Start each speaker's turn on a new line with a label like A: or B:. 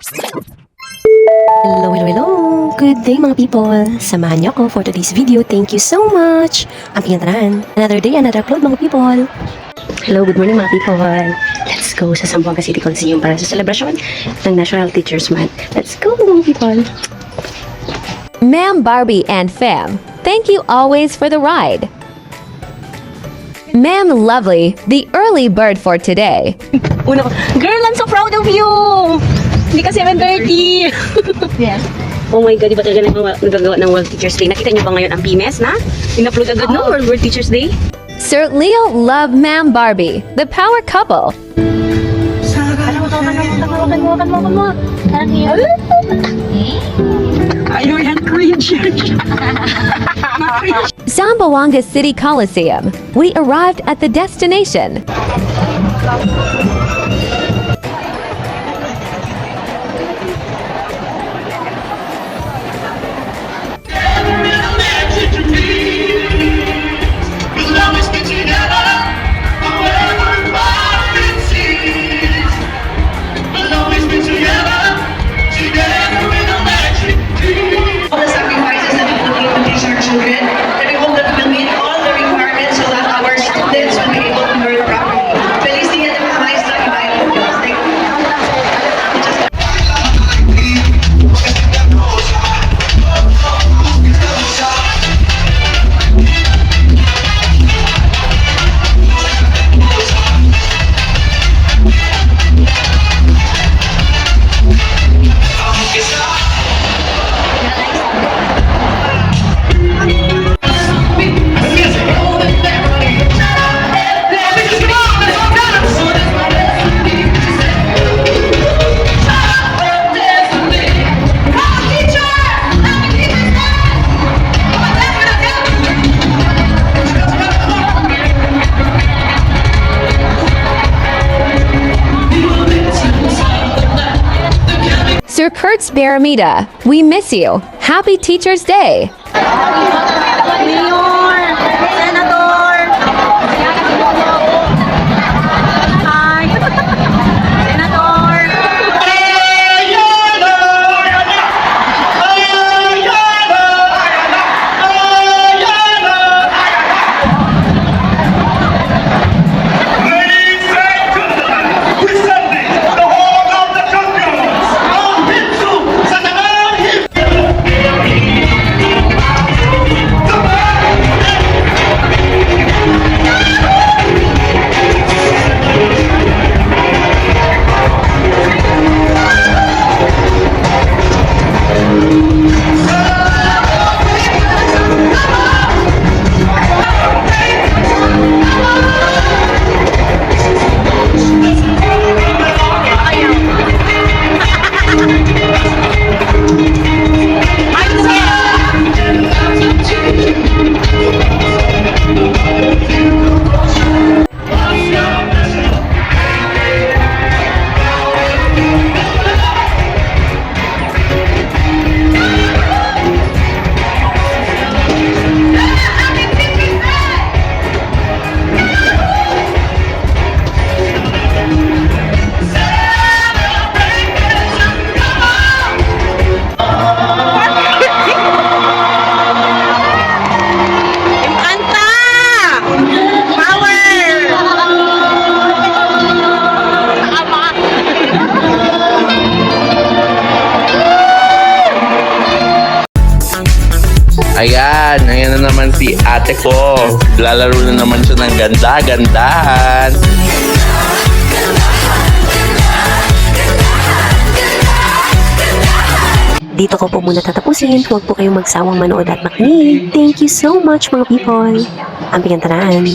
A: Hello, hello, hello! Good day mga people! Samahan niyo ako for today's video. Thank you so much! Ang pingantaran. Another day, another upload mga people! Hello, good morning mga people! Let's go sa Zamboanga City Coliseum para sa celebration ng National Teachers Month. Let's go mga people!
B: Ma'am Barbie and fam, thank you always for the ride. Ma'am Lovely, the early bird for today.
A: Una ko, girl, I'm so proud of you! Hindi ka 7:30!
C: Yes.
A: Oh my God, di ba talaga nagagawa ng World Teachers Day? Nakita niyo ba ngayon ang PMS na? In-upload agad no? World Teachers Day?
B: Sir Leo love Ma'am Barbie, the power couple.
A: Ayaw yan, cringe.
B: Zamboanga City Coliseum. We arrived at the destination. Sir Kurtz Baramida, we miss you. Happy Teacher's Day.
C: Mayor! Senator! Hi! Senator!
D: Ladies and gentlemen, presenting the Hall of the Champions, ang Hitsu sa Tanang
E: Ayan na naman si ate ko. Lalaro na naman siya ng ganda-gandahan.
A: Dito ko po muna tatapusin. Huwag po kayong magsawang manood at makinig. Thank you so much mga people. Ang pingantaran.